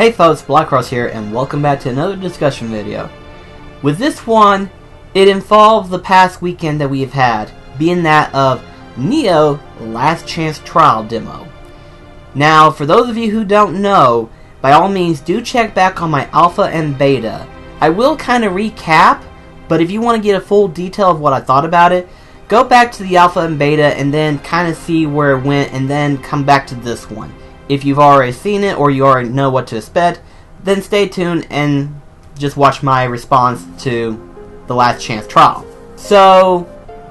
Hey folks, BlackCross here, and welcome back to another discussion video. With this one, it involves the past weekend that we have had, being that of Nioh Last Chance Trial Demo. Now, for those of you who don't know, by all means do check back on my alpha and beta. I will kind of recap, but if you want to get a full detail of what I thought about it, go back to the alpha and beta and then kind of see where it went and then come back to this one. If you've already seen it or you already know what to expect, then stay tuned and just watch my response to the Last Chance Trial. So,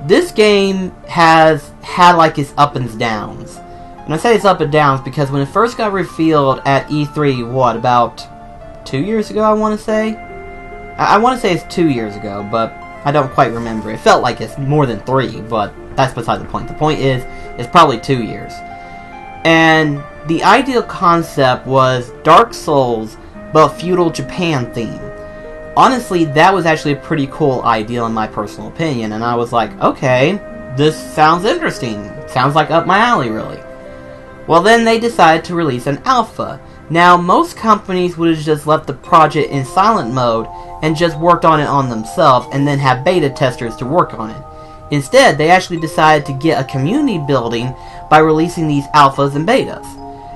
this game has had like its up and downs. And I say it's up and downs because when it first got revealed at E3, what, about 2 years ago I want to say? I want to say it's 2 years ago, but I don't quite remember. It felt like it's more than 3, but that's beside the point. The point is, it's probably 2 years. And the ideal concept was Dark Souls, but feudal Japan theme. Honestly, that was actually a pretty cool idea in my personal opinion, and I was like, okay, this sounds interesting. Sounds like up my alley, really. Well, then they decided to release an alpha. Now, most companies would have just left the project in silent mode and just worked on it on themselves and then have beta testers to work on it. Instead, they actually decided to get a community building by releasing these alphas and betas.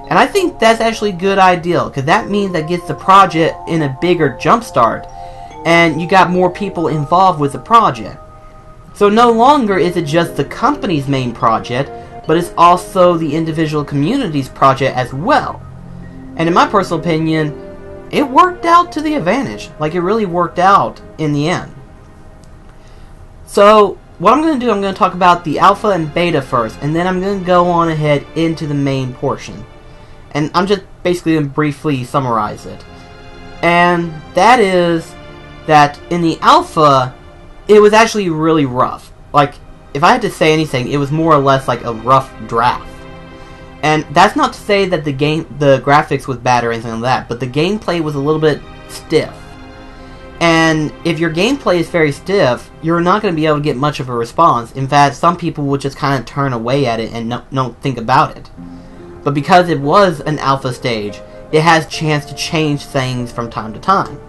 And I think that's actually a good idea, because that means that gets the project in a bigger jumpstart, and you got more people involved with the project. So no longer is it just the company's main project, but it's also the individual community's project as well. And in my personal opinion, it worked out to the advantage. Like, it really worked out in the end. So, what I'm going to do, I'm going to talk about the alpha and beta first, and then I'm going to go on ahead into the main portion. And I'm just basically going to briefly summarize it. And that is that in the alpha, it was actually really rough. Like, if I had to say anything, it was more or less like a rough draft. And that's not to say that the graphics was bad or anything like that, but the gameplay was a little bit stiff. And if your gameplay is very stiff, you're not going to be able to get much of a response. In fact, some people will just kind of turn away at it and don't think about it. But because it was an alpha stage, it has a chance to change things from time to time.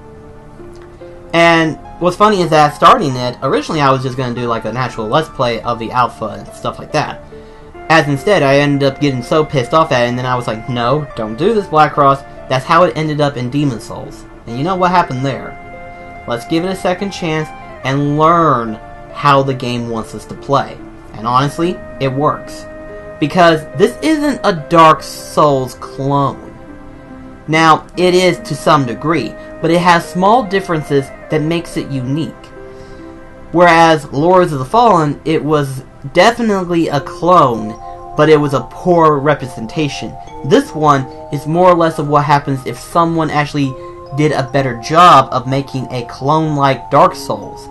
And what's funny is that starting it, originally I was just going to do like a natural let's play of the alpha and stuff like that. As instead, I ended up getting so pissed off at it, and then I was like, no, don't do this, BlackCross. That's how it ended up in Demon Souls. And you know what happened there? Let's give it a second chance and learn how the game wants us to play. And honestly, it works. Because this isn't a Dark Souls clone. Now, it is to some degree, but it has small differences that makes it unique. Whereas Lords of the Fallen, it was definitely a clone, but it was a poor representation. This one is more or less of what happens if someone actually did a better job of making a clone like Dark Souls.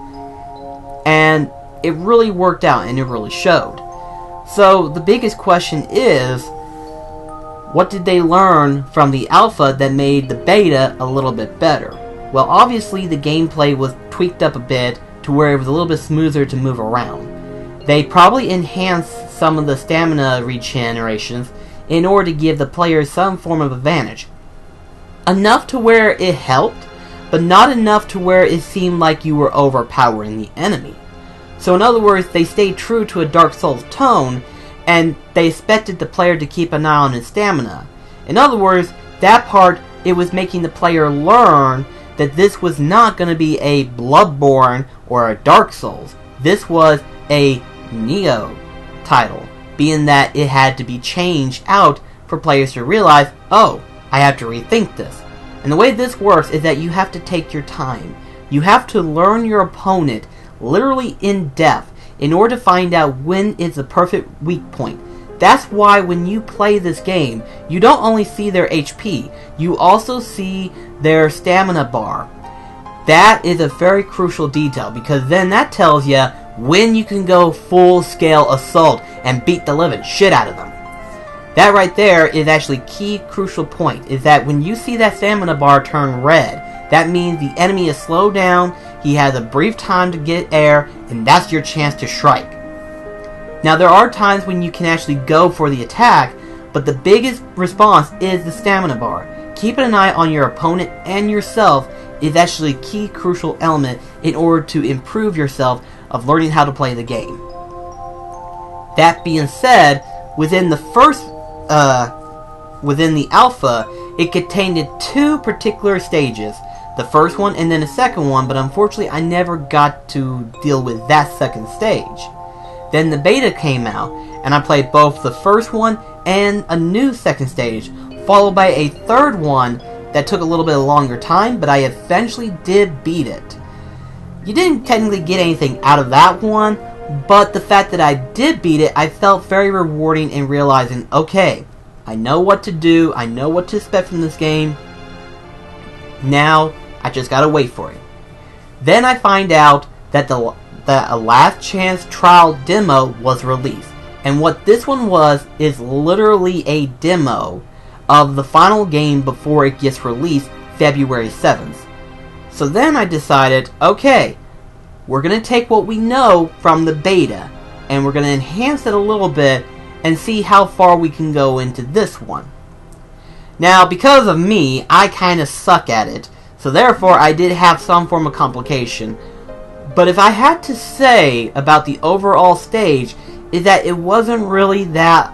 And it really worked out, and it really showed. So the biggest question is, what did they learn from the alpha that made the beta a little bit better? Well, obviously the gameplay was tweaked up a bit to where it was a little bit smoother to move around. They probably enhanced some of the stamina regenerations in order to give the players some form of advantage. Enough to where it helped, but not enough to where it seemed like you were overpowering the enemy. So in other words, they stayed true to a Dark Souls tone, and they expected the player to keep an eye on his stamina. In other words, that part, it was making the player learn that this was not going to be a Bloodborne or a Dark Souls. This was a Nioh title, being that it had to be changed out for players to realize, oh, I have to rethink this. And the way this works is that you have to take your time. You have to learn your opponent literally in depth in order to find out when is the perfect weak point. That's why when you play this game, you don't only see their HP, you also see their stamina bar. That is a very crucial detail, because then that tells you when you can go full-scale assault and beat the living shit out of them. That right there is actually key crucial point, is that when you see that stamina bar turn red, that means the enemy is slowed down, he has a brief time to get air, and that's your chance to strike. Now there are times when you can actually go for the attack, but the biggest response is the stamina bar. keeping an eye on your opponent and yourself is actually a key crucial element in order to improve yourself of learning how to play the game. That being said, within the alpha, it contained 2 particular stages. The first one and then the second one, but unfortunately I never got to deal with that second stage. Then the beta came out, and I played both the first one and a new second stage, followed by a third one that took a little bit longer time, but I eventually did beat it. You didn't technically get anything out of that one, but the fact that I did beat it, I felt very rewarding in realizing, okay, I know what to do, I know what to expect from this game. Now, I just gotta wait for it. Then I find out that a last chance trial demo was released. And what this one was is literally a demo of the final game before it gets released February 7th. So then I decided, okay, we're going to take what we know from the beta and we're going to enhance it a little bit and see how far we can go into this one. Now, because of me, I kind of suck at it, so therefore I did have some form of complication. But if I had to say about the overall stage, is that it wasn't really that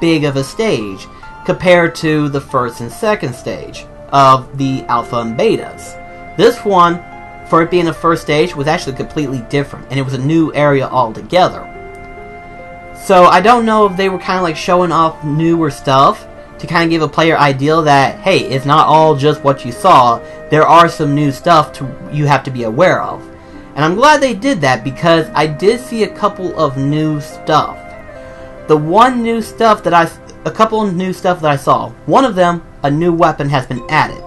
big of a stage compared to the first and second stage of the alpha and betas. This one, for it being the first stage, was actually completely different, and it was a new area altogether. So I don't know if they were kind of like showing off newer stuff to kind of give a player idea that, hey, it's not all just what you saw, there are some new stuff you have to be aware of. And I'm glad they did that because I did see a couple of new stuff. A couple of new stuff that I saw. One of them, a new weapon has been added.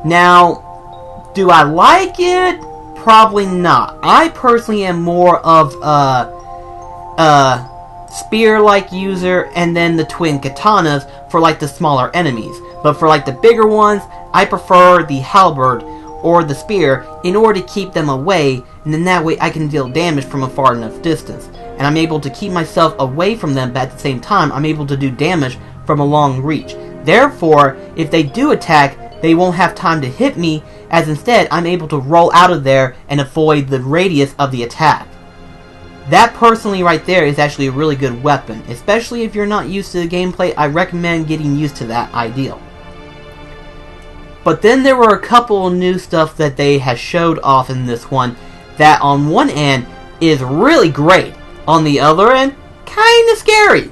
Now, do I like it? Probably not. I personally am more of a spear-like user, and then the twin katanas for like the smaller enemies. But for like the bigger ones, I prefer the halberd or the spear in order to keep them away, and then that way I can deal damage from a far enough distance. And I'm able to keep myself away from them, but at the same time I'm able to do damage from a long reach. Therefore, if they do attack, they won't have time to hit me, as instead I'm able to roll out of there and avoid the radius of the attack. That personally right there is actually a really good weapon. Especially if you're not used to the gameplay, I recommend getting used to that ideal. But then there were a couple of new stuff that they had showed off in this one that on one end is really great. On the other end, kinda scary.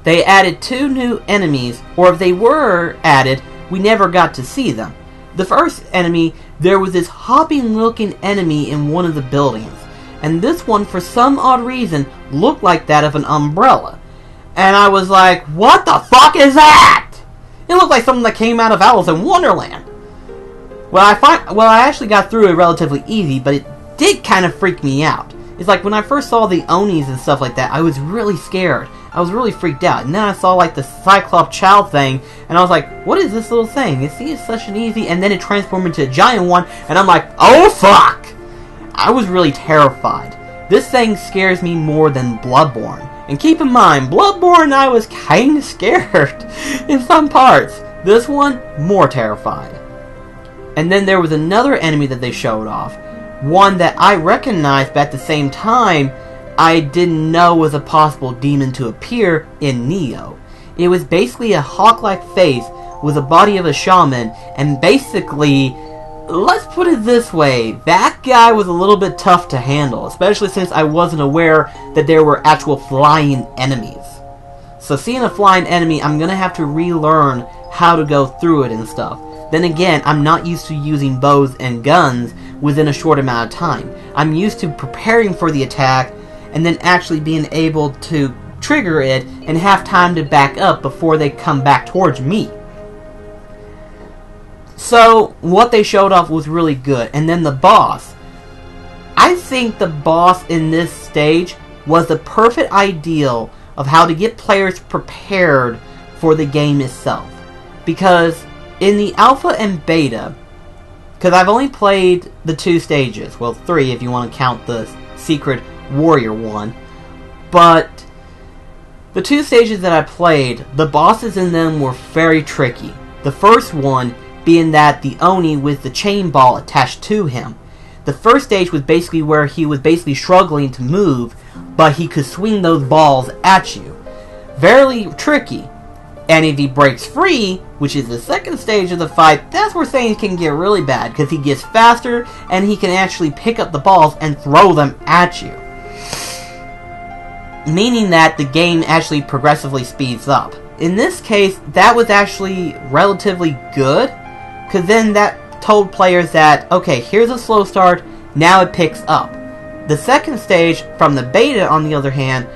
They added 2 new enemies, or if they were added, we never got to see them. The first enemy, there was this hopping looking enemy in one of the buildings. And this one, for some odd reason, looked like that of an umbrella. And I was like, what the fuck is that? It looked like something that came out of Alice in Wonderland. Well, I actually got through it relatively easy, but it did kind of freak me out. It's like when I first saw the Onis and stuff like that, I was really scared. I was really freaked out. And then I saw like the Cyclops Child thing, and I was like, what is this little thing? It's such an easy... And then it transformed into a giant one, and I'm like, oh fuck! I was really terrified. This thing scares me more than Bloodborne. And keep in mind, Bloodborne I was kinda scared in some parts. This one, more terrified. And then there was another enemy that they showed off. One that I recognized, but at the same time, I didn't know was a possible demon to appear in Nioh. It was basically a hawk-like face with the body of a shaman, and basically, let's put it this way, that guy was a little bit tough to handle, especially since I wasn't aware that there were actual flying enemies. So seeing a flying enemy, I'm gonna have to relearn how to go through it and stuff. Then again, I'm not used to using bows and guns within a short amount of time. I'm used to preparing for the attack and then actually being able to trigger it and have time to back up before they come back towards me. So, what they showed off was really good. And then the boss. I think the boss in this stage was the perfect ideal of how to get players prepared for the game itself. Because in the alpha and beta, because I've only played the 2 stages, well 3 if you want to count the secret warrior one, but the 2 stages that I played, the bosses in them were very tricky. The first one being that the Oni with the chain ball attached to him. The first stage was basically where he was basically struggling to move, but he could swing those balls at you. Very tricky. And if he breaks free, which is the second stage of the fight, that's where things can get really bad, because he gets faster and he can actually pick up the balls and throw them at you. Meaning that the game actually progressively speeds up. In this case, that was actually relatively good, because then that told players that, okay, here's a slow start, now it picks up. The second stage from the beta, on the other hand,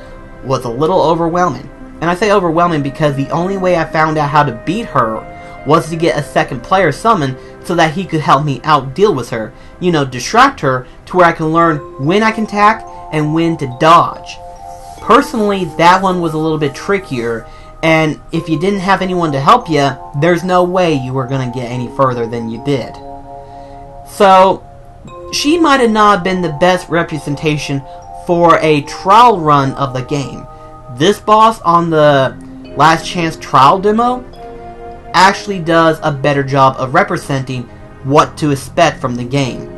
was a little overwhelming. And I say overwhelming because the only way I found out how to beat her was to get a second player summoned so that he could help me out deal with her. You know, distract her to where I can learn when I can attack and when to dodge. Personally, that one was a little bit trickier, and if you didn't have anyone to help you, there's no way you were going to get any further than you did. So, she might have not been the best representation for a trial run of the game. This boss on the Last Chance trial demo actually does a better job of representing what to expect from the game.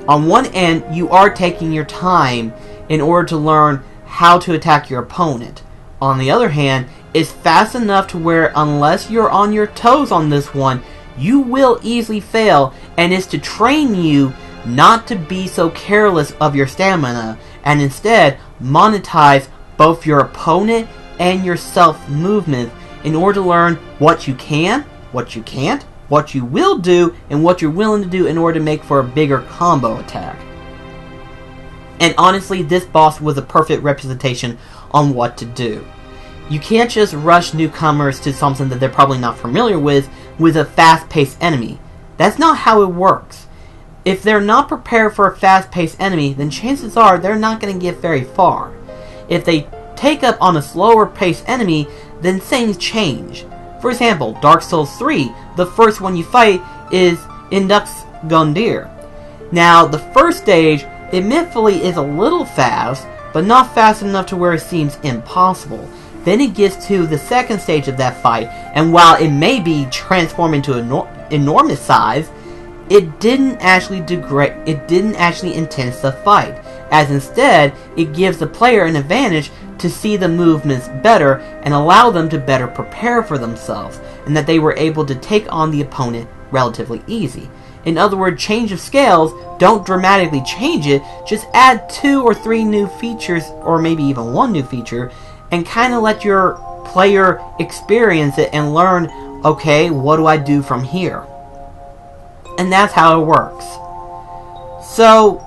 On one end, you are taking your time in order to learn how to attack your opponent. On the other hand, it's fast enough to where unless you're on your toes on this one, you will easily fail, and it's to train you not to be so careless of your stamina and instead monetize both your opponent and your self movement in order to learn what you can, what you can't, what you will do, and what you're willing to do in order to make for a bigger combo attack. And honestly, this boss was a perfect representation on what to do. You can't just rush newcomers to something that they're probably not familiar with a fast-paced enemy. That's not how it works. If they're not prepared for a fast-paced enemy, then chances are they're not going to get very far. If they take up on a slower-paced enemy, then things change. For example, Dark Souls 3, the first one you fight is Indux Gundyr. Now, the first stage, admittedly, is a little fast, but not fast enough to where it seems impossible. Then it gets to the second stage of that fight, and while it may be transformed into enormous size, it didn't actually degrade. It didn't actually intense the fight, as instead it gives the player an advantage to see the movements better and allow them to better prepare for themselves, and that they were able to take on the opponent relatively easy. In other words, change of scales, don't dramatically change it, just add 2 or 3 new features, or maybe even 1 new feature, and kind of let your player experience it and learn, okay, what do I do from here? And that's how it works. So,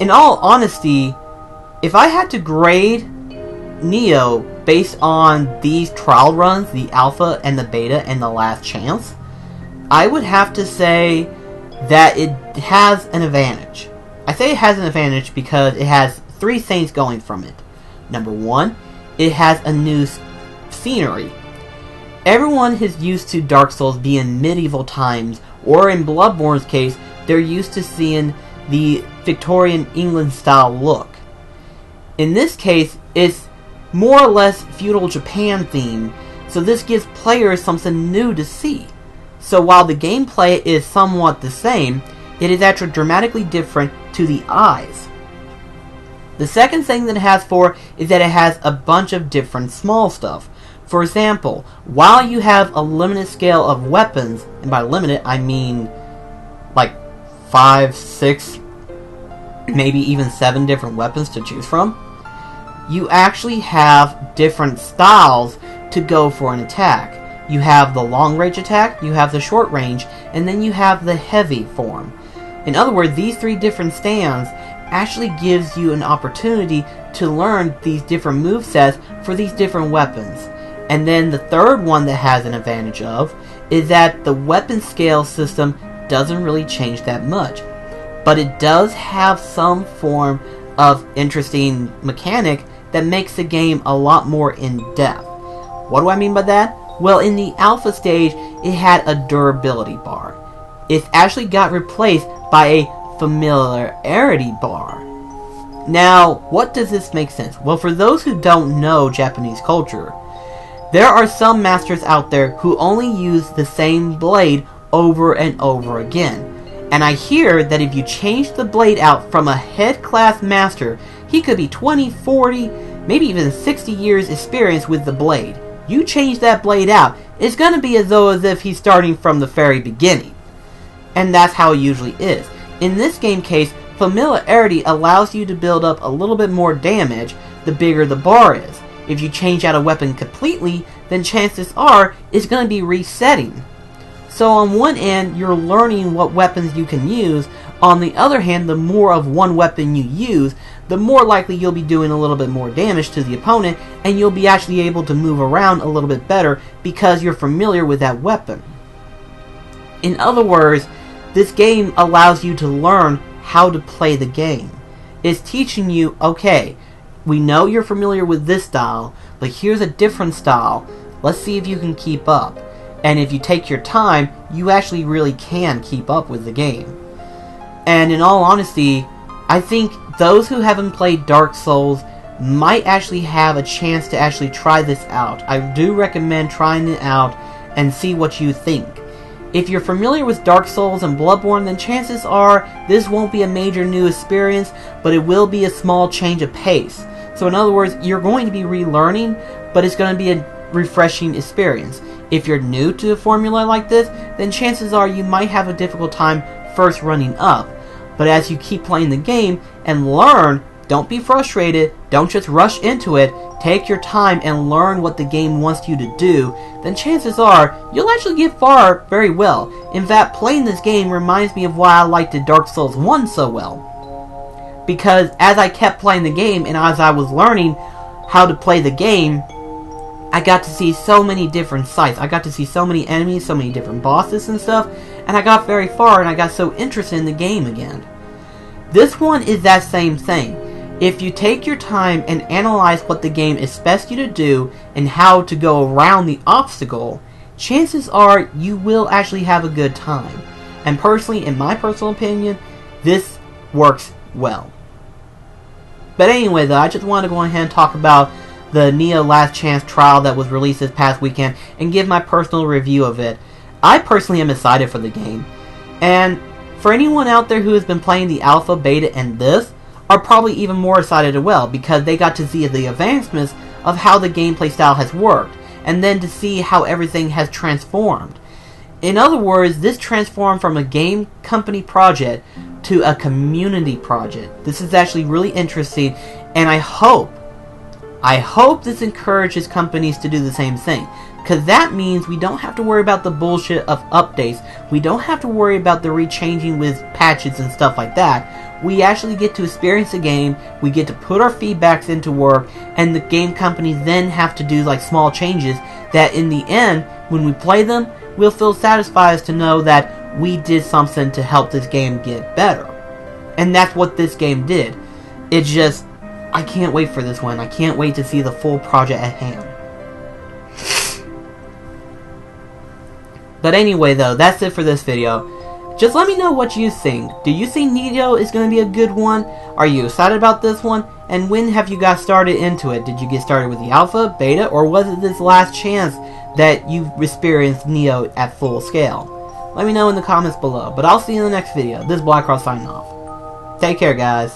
in all honesty, if I had to grade Nioh based on these trial runs, the alpha and the beta and the last chance, I would have to say that it has an advantage. I say it has an advantage because it has 3 things going from it. Number 1, it has a new scenery. Everyone is used to Dark Souls being medieval times, or in Bloodborne's case, they're used to seeing the Victorian England style look. In this case, it's more or less feudal Japan themed, so this gives players something new to see. So while the gameplay is somewhat the same, it is actually dramatically different to the eyes. The second thing that it has for is that it has a bunch of different small stuff. For example, while you have a limited scale of weapons, and by limited I mean like 5, 6, maybe even 7 different weapons to choose from, you actually have different styles to go for an attack. You have the long range attack, you have the short range, and then you have the heavy form. In other words, these 3 different stands actually gives you an opportunity to learn these different movesets for these different weapons. And then the third one that has an advantage of is that the weapon scale system doesn't really change that much. But it does have some form of interesting mechanic that makes the game a lot more in-depth. What do I mean by that? Well, in the alpha stage, it had a durability bar. It actually got replaced by a familiarity bar. Now, what does this make sense? Well, for those who don't know Japanese culture, There are some masters out there who only use the same blade over and over again. And I hear that if you change the blade out from a head class master, he could be 20, 40, maybe even 60 years experience with the blade. You change that blade out, it's going to be as if he's starting from the very beginning. And that's how it usually is. In this game case, familiarity allows you to build up a little bit more damage the bigger the bar is. If you change out a weapon completely, then chances are it's going to be resetting. So on one end, you're learning what weapons you can use. On the other hand, the more of one weapon you use, the more likely you'll be doing a little bit more damage to the opponent, and you'll be actually able to move around a little bit better because you're familiar with that weapon. In other words, this game allows you to learn how to play the game. It's teaching you, okay, we know you're familiar with this style, but here's a different style. Let's see if you can keep up. And if you take your time, you actually really can keep up with the game. And in all honesty, I think those who haven't played Dark Souls might actually have a chance to actually try this out. I do recommend trying it out and see what you think. If you're familiar with Dark Souls and Bloodborne, then chances are this won't be a major new experience, but it will be a small change of pace. So in other words, you're going to be relearning, but it's going to be a refreshing experience. If you're new to a formula like this, then chances are you might have a difficult time first running up. But as you keep playing the game and learn, don't be frustrated, don't just rush into it, take your time and learn what the game wants you to do, then chances are you'll actually get far very well. In fact, playing this game reminds me of why I liked Dark Souls 1 so well. Because as I kept playing the game and as I was learning how to play the game, I got to see so many different sites. I got to see so many enemies, so many different bosses and stuff, and I got very far and I got so interested in the game again. This one is that same thing. If you take your time and analyze what the game expects you to do and how to go around the obstacle, chances are you will actually have a good time. And personally, in my personal opinion, this works well. But anyway though, I just wanted to go ahead and talk about the Nioh Last Chance trial that was released this past weekend and give my personal review of it. I personally am excited for the game. And for anyone out there who has been playing the alpha, beta, and this, are probably even more excited as well because they got to see the advancements of how the gameplay style has worked and then to see how everything has transformed. In other words, this transformed from a game company project to a community project. This is actually really interesting, and I hope this encourages companies to do the same thing. Because that means we don't have to worry about the bullshit of updates. We don't have to worry about the rechanging with patches and stuff like that. We actually get to experience the game, we get to put our feedbacks into work, and the game companies then have to do like small changes that in the end, when we play them, we'll feel satisfied to know that we did something to help this game get better. And that's what this game did. It's just, I can't wait for this one. I can't wait to see the full project at hand. But anyway though, that's it for this video. Just let me know what you think. Do you think Nioh is going to be a good one? Are you excited about this one? And when have you got started into it? Did you get started with the alpha, beta, or was it this last chance that you've experienced Nioh at full scale? Let me know in the comments below. But I'll see you in the next video. This is BlackCross signing off. Take care, guys.